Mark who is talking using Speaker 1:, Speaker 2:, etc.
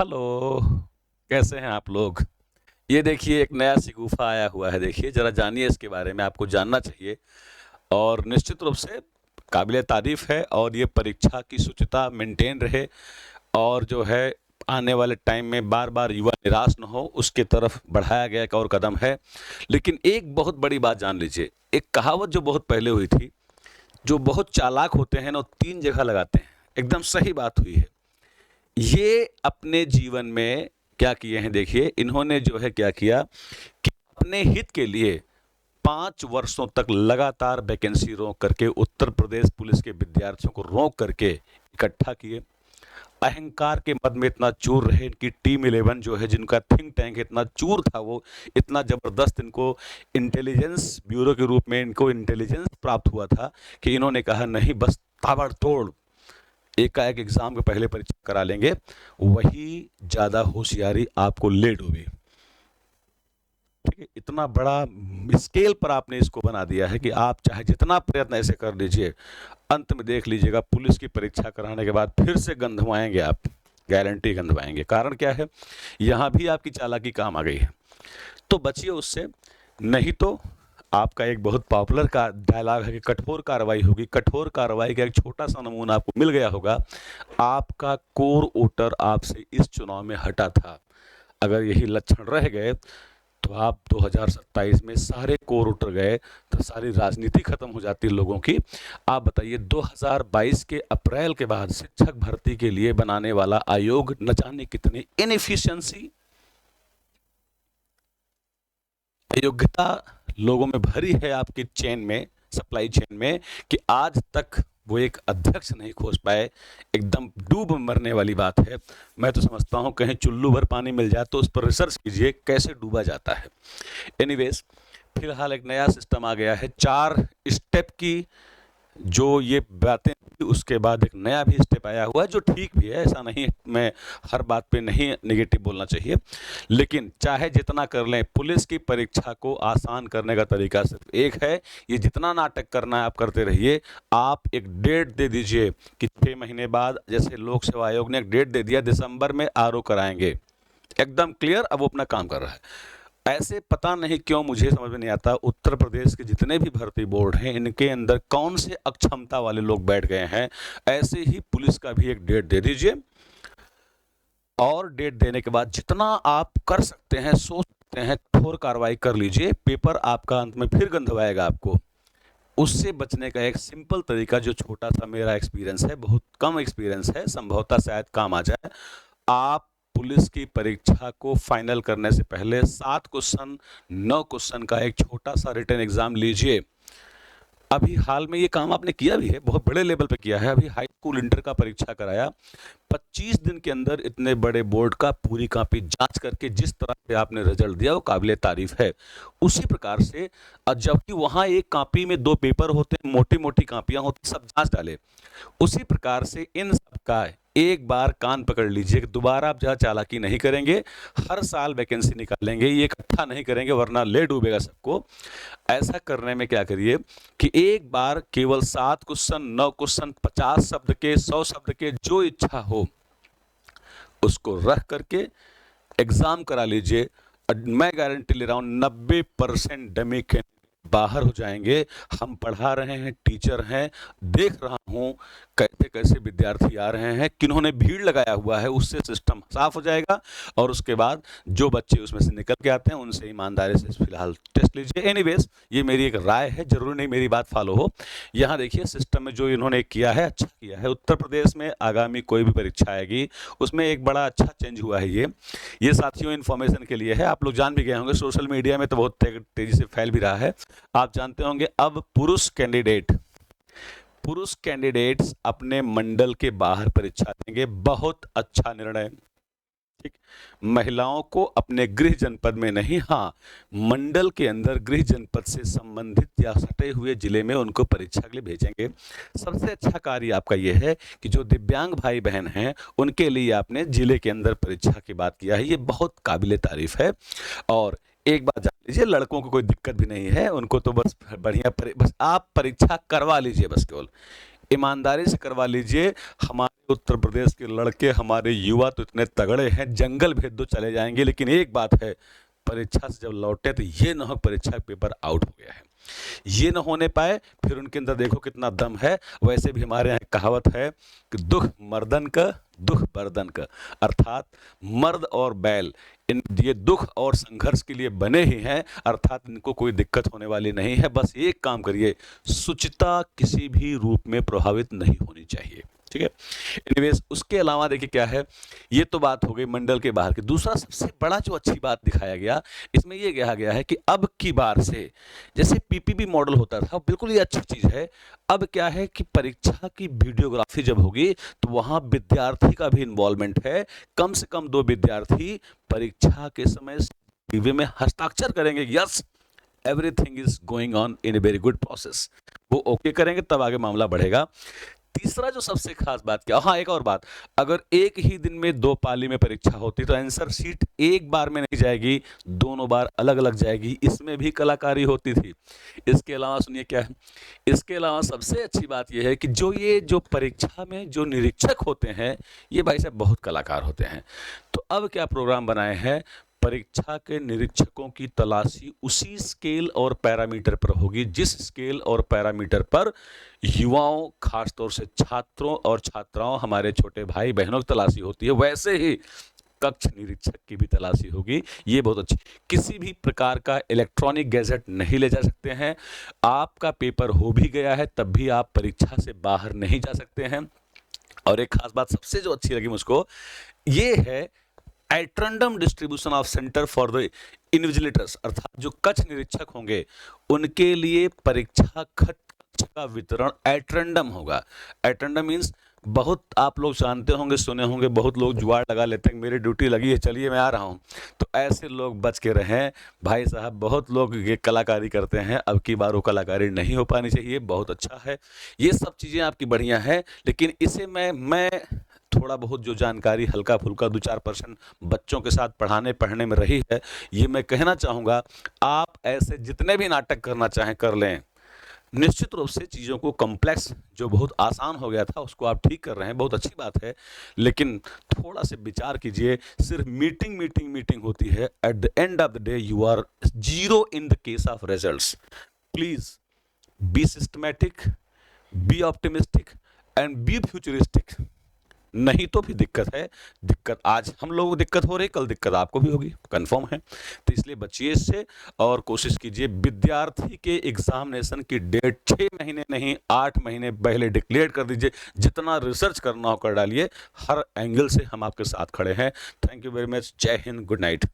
Speaker 1: Hello, कैसे हैं आप लोग? ये देखिए एक नया शिगूफा आया हुआ है देखिए, ज़रा जानिए इसके बारे में, आपको जानना चाहिए और निश्चित रूप से काबिले तारीफ़ है और ये परीक्षा की शुचिता मेंटेन रहे और जो है आने वाले टाइम में बार-बार युवा निराश ना हो, उसकी तरफ बढ़ाया गया एक और कदम है। लेकिन एक बहुत बड़ी बात जान लीजिए, एक कहावत जो बहुत पहले हुई थी, जो बहुत चालाक होते हैं ना, वो 3 जगह लगाते हैं। एकदम सही बात हुई है। ये अपने जीवन में क्या किए हैं देखिए, इन्होंने जो है क्या किया कि अपने हित के लिए 5 वर्षों तक लगातार वैकेंसी रोक करके उत्तर प्रदेश पुलिस के विद्यार्थियों को रोक करके इकट्ठा किए। अहंकार के मद में इतना चूर रहे, इनकी टीम 11 जो है जिनका थिंक टैंक इतना चूर था, वो इतना ज़बरदस्त इनको इंटेलिजेंस ब्यूरो के रूप में इनको इंटेलिजेंस प्राप्त हुआ था कि इन्होंने कहा नहीं बस ताबड़तोड़ एकाएक एग्जाम के पहले परीक्षा करा लेंगे, वही ज़्यादा होशियारी आपको ले डूबी। ठीक है, इतना बड़ा स्केल पर आपने इसको बना दिया है कि आप चाहे जितना प्रयत्न ऐसे कर लीजिए, अंत में देख लीजिएगा पुलिस की परीक्षा कराने के बाद फिर से गंधवाएंगे आप, गारंटी गंधवाएंगे। कारण क्या है? यहाँ भी आपकी चालाकी काम आ गई है, तो बचिए उससे। नहीं तो आपका एक बहुत पॉपुलर का डायलॉग है कि कठोर कार्रवाई होगी। कठोर कार्रवाई का एक छोटा सा नमूना आपको मिल गया होगा। आपका कोर वोटर आपसे इस चुनाव में हटा था। अगर यही लक्षण रह गए तो आप 2027 में सारे कोर वोटर गए तो सारी राजनीति खत्म हो जाती है लोगों की। आप बताइए 2022 के अप्रैल के बाद शिक्षक भर्ती के लिए बनाने वाला आयोग न जाने कितनी इनएफिशिएंसी, अयोग्यता लोगों में भरी है आपकी चेन में, सप्लाई चेन में, कि आज तक वो एक अध्यक्ष नहीं खोज पाए। एकदम डूब मरने वाली बात है। मैं तो समझता हूँ कहीं चुल्लू भर पानी मिल जाए तो उस पर रिसर्च कीजिए कैसे डूबा जाता है। एनीवेज, फिलहाल एक नया सिस्टम आ गया है 4 स्टेप की। जो ये बातें थी, उसके बाद एक नया भी स्टेप आया हुआ है जो ठीक भी है, ऐसा नहीं, मैं हर बात पे नहीं नेगेटिव बोलना चाहिए। लेकिन चाहे जितना कर लें, पुलिस की परीक्षा को आसान करने का तरीका सिर्फ एक है। ये जितना नाटक करना है आप करते रहिए। आप एक डेट दे दीजिए कि 6 महीने बाद, जैसे लोक सेवा आयोग ने एक डेट दे दिया दिसंबर में आरओ कराएंगे, एकदम क्लियर। अब वो अपना काम कर रहा है। ऐसे पता नहीं क्यों मुझे समझ में नहीं आता, उत्तर प्रदेश के जितने भी भर्ती बोर्ड हैं इनके अंदर कौन से अक्षमता वाले लोग बैठ गए हैं। ऐसे ही पुलिस का भी एक डेट दे दीजिए और डेट देने के बाद जितना आप कर सकते हैं, सोच सकते हैं, कठोर कार्रवाई कर लीजिए। पेपर आपका अंत में फिर गंधवाएगा आपको। उससे बचने का एक सिंपल तरीका, जो छोटा सा मेरा एक्सपीरियंस है, बहुत कम एक्सपीरियंस है, संभवतः शायद काम आ जाए। आप पुलिस की परीक्षा को फाइनल करने से पहले 7 क्वेश्चन 9 क्वेश्चन का एक छोटा सा रिटन एग्जाम लीजिए। अभी हाल में ये काम आपने किया भी है, बहुत बड़े लेवल पे किया है। अभी हाई स्कूल इंटर का परीक्षा कराया, 25 दिन के अंदर इतने बड़े बोर्ड का पूरी कॉपी जांच करके जिस तरह से आपने रिजल्ट दिया वो काबिले तारीफ है। उसी प्रकार से जबकि वहाँ एक कॉपी में 2 पेपर होते हैं, मोटी मोटी कॉपियां होती, सब जांच डाले। उसी प्रकार से इन सब का एक बार कान पकड़ लीजिए कि दोबारा आप जहाँ चालाकी नहीं करेंगे। हर साल वैकेंसी निकालेंगे, ये इकट्ठा नहीं करेंगे वरना ले डूबेगा सबको। ऐसा करने में क्या करिए कि एक बार केवल 7 क्वेश्चन 9 क्वेश्चन 50 शब्द के 100 शब्द के, जो इच्छा हो उसको रख करके एग्जाम करा लीजिए। मैं गारंटी ले रहा हूँ 90% डमी के बाहर हो जाएंगे। हम पढ़ा रहे हैं, टीचर हैं, देख रहा हूं कैसे कैसे विद्यार्थी आ रहे हैं, किन्होंने भीड़ लगाया हुआ है, उससे सिस्टम साफ हो जाएगा। और उसके बाद जो बच्चे उसमें से निकल के आते हैं उनसे ईमानदारी से फिलहाल टेस्ट लीजिए। एनीवेज, ये मेरी एक राय है, जरूरी नहीं मेरी बात फॉलो हो। यहाँ देखिए सिस्टम में जो इन्होंने किया है अच्छा किया है। उत्तर प्रदेश में आगामी कोई भी परीक्षा आएगी उसमें एक बड़ा अच्छा चेंज हुआ है। ये साथियों इन्फॉर्मेशन के लिए है, आप लोग जान भी गए होंगे, सोशल मीडिया में तो बहुत तेजी से फैल भी रहा है। आप जानते होंगे अब पुरुष कैंडिडेट्स अपने मंडल के बाहर परीक्षा देंगे। बहुत अच्छा निर्णय। ठीक, महिलाओं को अपने गृह जनपद में नहीं, हाँ, मंडल के अंदर गृह जनपद से संबंधित या सटे हुए जिले में उनको परीक्षा के लिए भेजेंगे। सबसे अच्छा कार्य आपका यह है कि जो दिव्यांग भाई बहन हैं उनके लिए आपने जिले के अंदर परीक्षा की बात किया है, ये बहुत काबिले तारीफ है। और एक बात जान लीजिए, लड़कों को कोई दिक्कत भी नहीं है, उनको तो बस बढ़िया बस आप परीक्षा करवा लीजिए, बस केवल ईमानदारी से करवा लीजिए। हमारे उत्तर प्रदेश के लड़के, हमारे युवा तो इतने तगड़े हैं, जंगल भेज दो चले जाएंगे। लेकिन एक बात है, परीक्षा से जब लौटे तो ये ना हो परीक्षा पेपर आउट हो गया है, ये ना होने पाए। फिर उनके अंदर देखो कितना दम है। वैसे भी हमारे यहाँ एक कहावत है कि दुख मर्दन का दुख बर्दन का, अर्थात मर्द और बैल इन ये दुख और संघर्ष के लिए बने ही हैं, अर्थात इनको कोई दिक्कत होने वाली नहीं है। बस एक काम करिए, शुचिता किसी भी रूप में प्रभावित नहीं होनी चाहिए, ठीक है। एनीवेज, उसके अलावा देखिए क्या है, ये तो बात हो गई मंडल के बाहर की। दूसरा सबसे बड़ा जो अच्छी बात दिखाया गया, इसमें ये कहा गया है कि अब की बार से जैसे पीपीबी मॉडल होता था, बिल्कुल ये अच्छी चीज है। अब क्या है कि परीक्षा की वीडियोग्राफी जब होगी तो वहां विद्यार्थी का भी इन्वॉल्वमेंट है। कम से कम 2 विद्यार्थी परीक्षा के समय टीवी में हस्ताक्षर करेंगे, yes everything is going on in a very good process. वो ओके करेंगे तब आगे मामला बढ़ेगा। तीसरा जो सबसे खास बात क्या, हाँ एक और बात, अगर एक ही दिन में 2 पाली में परीक्षा होती तो आंसर शीट एक बार में नहीं जाएगी, दोनों बार अलग अलग जाएगी। इसमें भी कलाकारी होती थी। इसके अलावा सुनिए क्या है, इसके अलावा सबसे अच्छी बात यह है कि जो परीक्षा में जो निरीक्षक होते हैं, ये भाई साहब बहुत कलाकार होते हैं। तो अब क्या प्रोग्राम बनाए हैं, परीक्षा के निरीक्षकों की तलाशी उसी स्केल और पैरामीटर पर होगी जिस स्केल और पैरामीटर पर युवाओं, खासतौर से छात्रों और छात्राओं, हमारे छोटे भाई बहनों की तलाशी होती है, वैसे ही कक्ष निरीक्षक की भी तलाशी होगी। ये बहुत अच्छी, किसी भी प्रकार का इलेक्ट्रॉनिक गैजेट नहीं ले जा सकते हैं। आपका पेपर हो भी गया है तब भी आप परीक्षा से बाहर नहीं जा सकते हैं। और एक खास बात सबसे जो अच्छी लगी मुझको, ये है at random distribution of centre for the invigilators, अर्थात जो कक्ष निरीक्षक होंगे उनके लिए परीक्षा कक्ष का वितरण एट्रंडम होगा। एट्रंडम मीन्स, बहुत आप लोग जानते होंगे, सुने होंगे, बहुत लोग जुगाड़ लगा लेते हैं, मेरी ड्यूटी लगी है चलिए मैं आ रहा हूं। तो ऐसे लोग बच के रहें भाई साहब। बहुत लोग ये कलाकारी करते हैं, अब की बार वो कलाकारी नहीं हो पानी चाहिए। बहुत अच्छा है, ये सब चीज़ें आपकी बढ़िया है, लेकिन इसे मैं थोड़ा बहुत जो जानकारी हल्का फुल्का 2-4% बच्चों के साथ पढ़ने में रही है, ये मैं कहना चाहूँगा। आप ऐसे जितने भी नाटक करना चाहें कर लें। निश्चित रूप से चीज़ों को कॉम्प्लेक्स, जो बहुत आसान हो गया था उसको आप ठीक कर रहे हैं, बहुत अच्छी बात है। लेकिन थोड़ा से विचार कीजिए, सिर्फ मीटिंग होती है। At the end of the day you are zero in the case of results. Please be systematic, be optimistic and be futuristic. नहीं तो भी दिक्कत है। दिक्कत आज हम लोगों को दिक्कत हो रही, कल दिक्कत आपको भी होगी, कंफर्म है। तो इसलिए बचिए इससे और कोशिश कीजिए। विद्यार्थी के एग्जामिनेशन की डेट 6 महीने नहीं 8 महीने पहले डिक्लेयर कर दीजिए। जितना रिसर्च करना हो कर डालिए। हर एंगल से हम आपके साथ खड़े हैं। Thank you very much. जय हिंद, गुड नाइट।